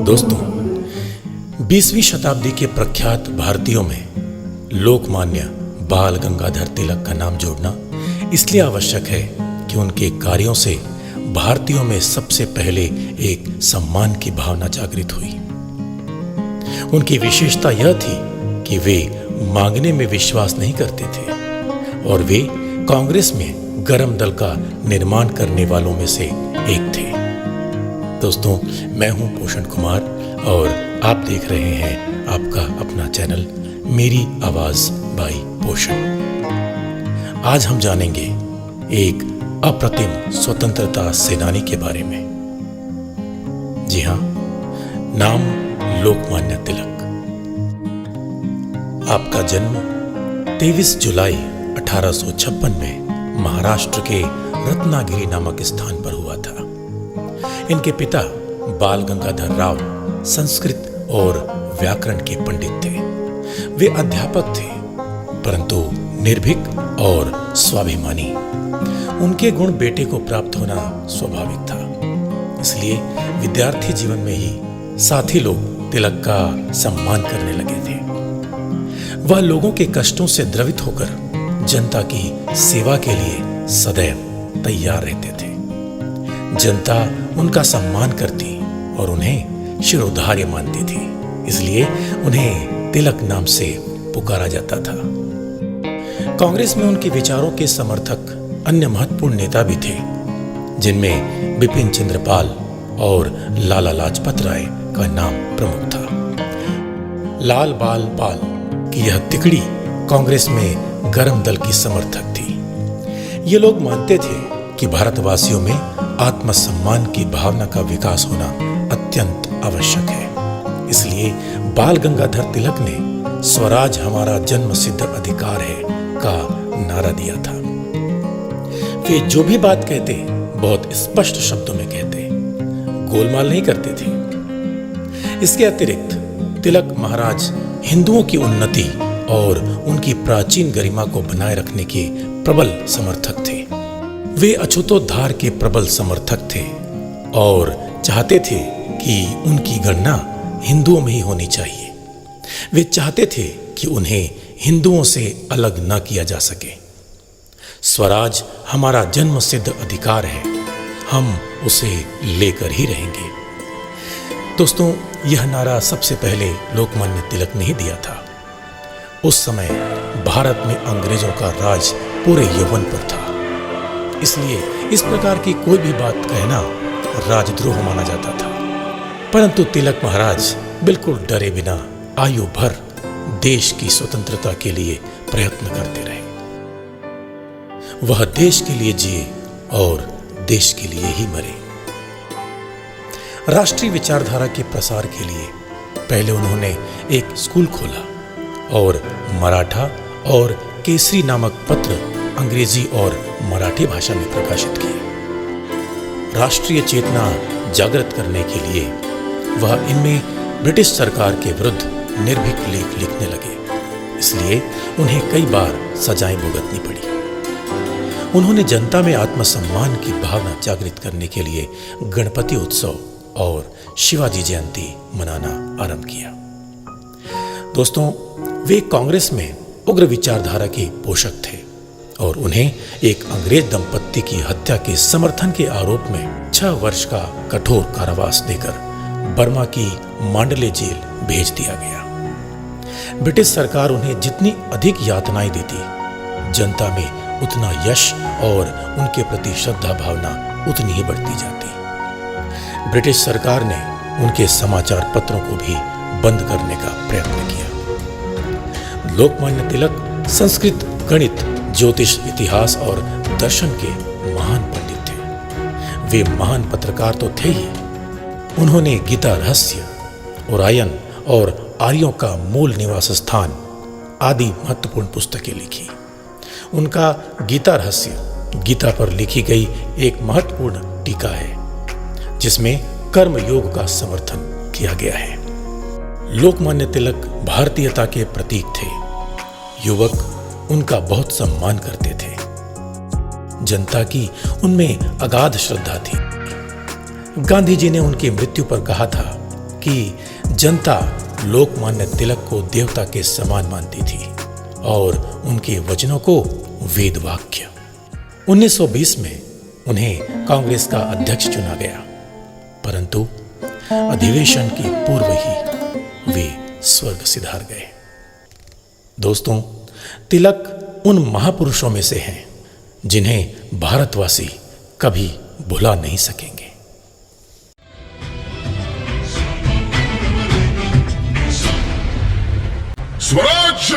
दोस्तों, 20वीं शताब्दी के प्रख्यात भारतीयों में लोकमान्य बाल गंगाधर तिलक का नाम जोड़ना इसलिए आवश्यक है कि उनके कार्यों से भारतीयों में सबसे पहले एक सम्मान की भावना जागृत हुई। उनकी विशेषता यह थी कि वे मांगने में विश्वास नहीं करते थे और वे कांग्रेस में गरम दल का निर्माण करने वालों में से एक थे। दोस्तों, मैं हूं पोषण कुमार और आप देख रहे हैं आपका अपना चैनल मेरी आवाज बाई पोषण। आज हम जानेंगे एक अप्रतिम स्वतंत्रता सेनानी के बारे में। जी हां, नाम लोकमान्य तिलक। आपका जन्म 23 जुलाई 1856 में महाराष्ट्र के रत्नागिरी नामक स्थान पर हुआ था। इनके पिता बाल गंगाधर राव संस्कृत और व्याकरण के पंडित थे। वे अध्यापक थे, परंतु निर्भीक और स्वाभिमानी। उनके गुण बेटे को प्राप्त होना स्वाभाविक था, इसलिए विद्यार्थी जीवन में ही साथी लोग तिलक का सम्मान करने लगे थे। वह लोगों के कष्टों से द्रवित होकर जनता की सेवा के लिए सदैव तैयार रहते थे। जनता उनका सम्मान करती और उन्हें शिरोधार्य मानती थी, इसलिए उन्हें तिलक नाम से पुकारा जाता था। कांग्रेस में उनके विचारों के समर्थक अन्य महत्वपूर्ण नेता भी थे, जिनमें बिपिन चंद्र पाल और लाला लाजपत राय का नाम प्रमुख था। लाल बाल पाल की यह तिकड़ी कांग्रेस में गरम दल की समर्थक थी। ये लोग मानते थे कि भारतवासियों में आत्मसम्मान की भावना का विकास होना अत्यंत आवश्यक है। इसलिए बाल गंगाधर तिलक ने स्वराज हमारा जन्मसिद्ध अधिकार है का नारा दिया था। वे जो भी बात कहते बहुत स्पष्ट शब्दों में कहते, गोलमाल नहीं करते थे। इसके अतिरिक्त तिलक महाराज हिंदुओं की उन्नति और उनकी प्राचीन गरिमा को बनाए रखने के प्रबल समर्थक थे। वे अछूतोद्धार के प्रबल समर्थक थे और चाहते थे कि उनकी गणना हिंदुओं में ही होनी चाहिए। वे चाहते थे कि उन्हें हिंदुओं से अलग न किया जा सके। स्वराज हमारा जन्मसिद्ध अधिकार है, हम उसे लेकर ही रहेंगे। दोस्तों, यह नारा सबसे पहले लोकमान्य तिलक ने ही दिया था। उस समय भारत में अंग्रेजों का राज पूरे यौवन पर था, इसलिए इस प्रकार की कोई भी बात कहना राजद्रोह माना जाता था। परंतु तिलक महाराज बिल्कुल डरे बिना आयु भर देश की स्वतंत्रता के लिए प्रयत्न करते रहे। वह देश के लिए जिए और देश के लिए ही मरे। राष्ट्रीय विचारधारा के प्रसार के लिए पहले उन्होंने एक स्कूल खोला और मराठा और केसरी नामक पत्र अंग्रेजी और मराठी भाषा में प्रकाशित किए। राष्ट्रीय चेतना जागृत करने के लिए वह इनमें ब्रिटिश सरकार के विरुद्ध निर्भीक लेख लिखने लगे, इसलिए उन्हें कई बार सजाएं भुगतनी पड़ी। उन्होंने जनता में आत्मसम्मान की भावना जागृत करने के लिए गणपति उत्सव और शिवाजी जयंती मनाना आरंभ किया। दोस्तों, वे कांग्रेस में उग्र विचारधारा के पोषक थे और उन्हें एक अंग्रेज दंपत्ति की हत्या के समर्थन के आरोप में 6 वर्ष का कठोर कारावास देकर बर्मा की मांडले जेल भेज दिया गया। ब्रिटिश सरकार उन्हें जितनी अधिक यातनाएं देती, जनता में उतना यश और उनके प्रति श्रद्धा भावना उतनी ही बढ़ती जाती। ब्रिटिश सरकार ने उनके समाचार पत्रों को भी बंद करने का प्रयत्न किया। लोकमान्य तिलक संस्कृत, गणित, ज्योतिष, इतिहास और दर्शन के महान पंडित थे। वे महान पत्रकार तो थे ही, उन्होंने गीता रहस्य, ओरायन और आर्यों का मूल निवास स्थान आदि महत्वपूर्ण पुस्तकें लिखी। उनका गीता रहस्य गीता पर लिखी गई एक महत्वपूर्ण टीका है, जिसमें कर्म योग का समर्थन किया गया है। लोकमान्य तिलक भारतीयता के प्रतीक थे। युवक उनका बहुत सम्मान करते थे। जनता की उनमें अगाध श्रद्धा थी। गांधी जी ने उनकी मृत्यु पर कहा था कि जनता लोकमान्य तिलक को देवता के समान मानती थी और उनके वचनों को वेद वाक्य। 1920 में उन्हें कांग्रेस का अध्यक्ष चुना गया, परंतु अधिवेशन के पूर्व ही वे स्वर्ग सिधार गए। दोस्तों, तिलक उन महापुरुषों में से हैं जिन्हें भारतवासी कभी भुला नहीं सकेंगे। स्वराज